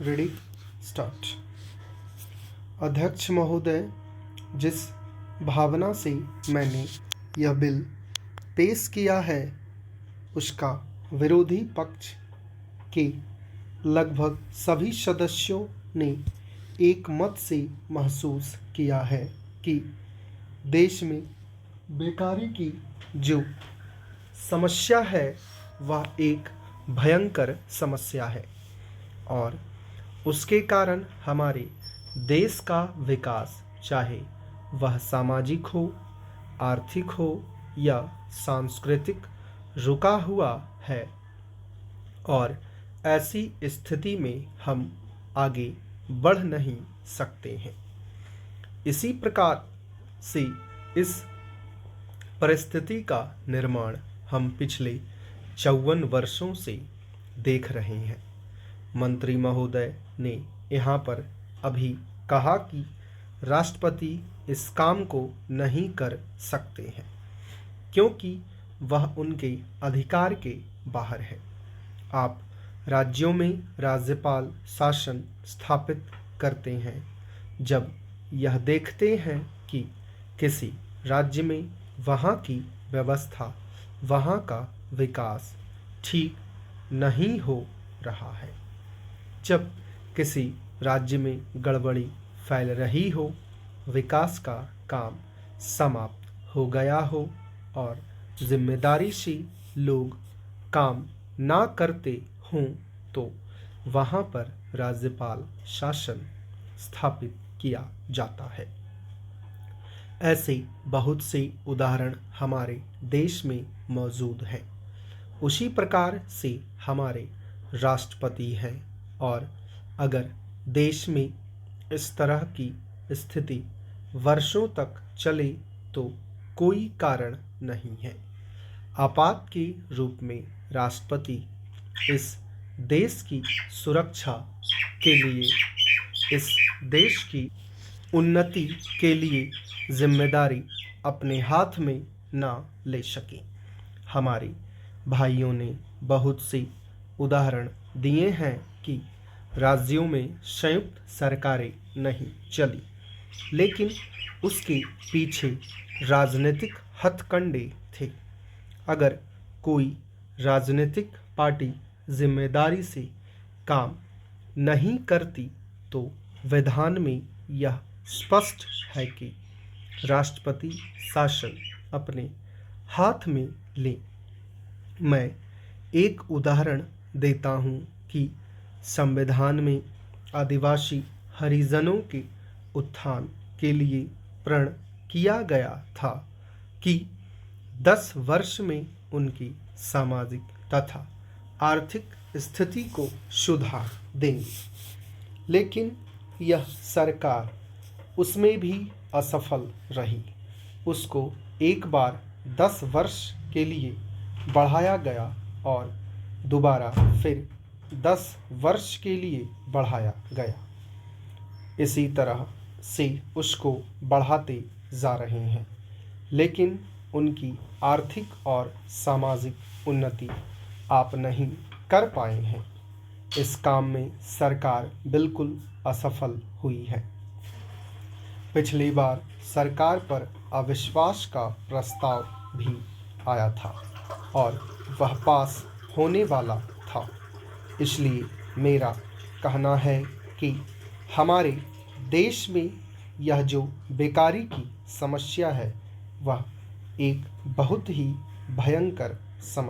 Ready start. अध्यक्ष महोदय, जिस भावना से मैंने यह बिल पेश किया है उसका विरोधी पक्ष के लगभग सभी सदस्यों ने एक मत से महसूस किया है कि देश में बेकारी की जो समस्या है वह एक भयंकर समस्या है और उसके कारण हमारे देश का विकास, चाहे वह सामाजिक हो, आर्थिक हो या सांस्कृतिक, रुका हुआ है और ऐसी स्थिति में हम आगे बढ़ नहीं सकते हैं। इसी प्रकार से इस परिस्थिति का निर्माण हम पिछले 54 वर्षों से देख रहे हैं। मंत्री महोदय ने यहाँ पर अभी कहा कि राष्ट्रपति इस काम को नहीं कर सकते हैं क्योंकि वह उनके अधिकार के बाहर है। आप राज्यों में राज्यपाल शासन स्थापित करते हैं जब यह देखते हैं कि किसी राज्य में वहाँ की व्यवस्था, वहाँ का विकास ठीक नहीं हो रहा है। जब किसी राज्य में गड़बड़ी फैल रही हो, विकास का काम समाप्त हो गया हो और जिम्मेदारी से लोग काम ना करते हों तो वहाँ पर राज्यपाल शासन स्थापित किया जाता है। ऐसे बहुत से उदाहरण हमारे देश में मौजूद हैं। उसी प्रकार से हमारे राष्ट्रपति हैं और अगर देश में इस तरह की स्थिति वर्षों तक चले तो कोई कारण नहीं है। आपात के रूप में राष्ट्रपति इस देश की सुरक्षा के लिए, इस देश की उन्नति के लिए जिम्मेदारी अपने हाथ में ना ले सके। हमारे भाइयों ने बहुत से उदाहरण दिए हैं कि राज्यों में संयुक्त सरकारें नहीं चली, लेकिन उसके पीछे राजनीतिक हथकंडे थे। अगर कोई राजनीतिक पार्टी जिम्मेदारी से काम नहीं करती तो विधान में यह स्पष्ट है कि राष्ट्रपति शासन अपने हाथ में ले। मैं एक उदाहरण देता हूँ कि संविधान में आदिवासी हरिजनों के उत्थान के लिए प्रण किया गया था कि 10 वर्ष में उनकी सामाजिक तथा आर्थिक स्थिति को सुधार देंगे, लेकिन यह सरकार उसमें भी असफल रही। उसको एक बार 10 वर्ष के लिए बढ़ाया गया और दोबारा फिर 10 वर्ष के लिए बढ़ाया गया। इसी तरह से उसको बढ़ाते जा रहे हैं, लेकिन उनकी आर्थिक और सामाजिक उन्नति आप नहीं कर पाए हैं। इस काम में सरकार बिल्कुल असफल हुई है। पिछली बार सरकार पर अविश्वास का प्रस्ताव भी आया था और वह पास होने वाला था। इसलिए मेरा कहना है कि हमारे देश में यह जो बेकारी की समस्या है वह एक बहुत ही भयंकर समस्या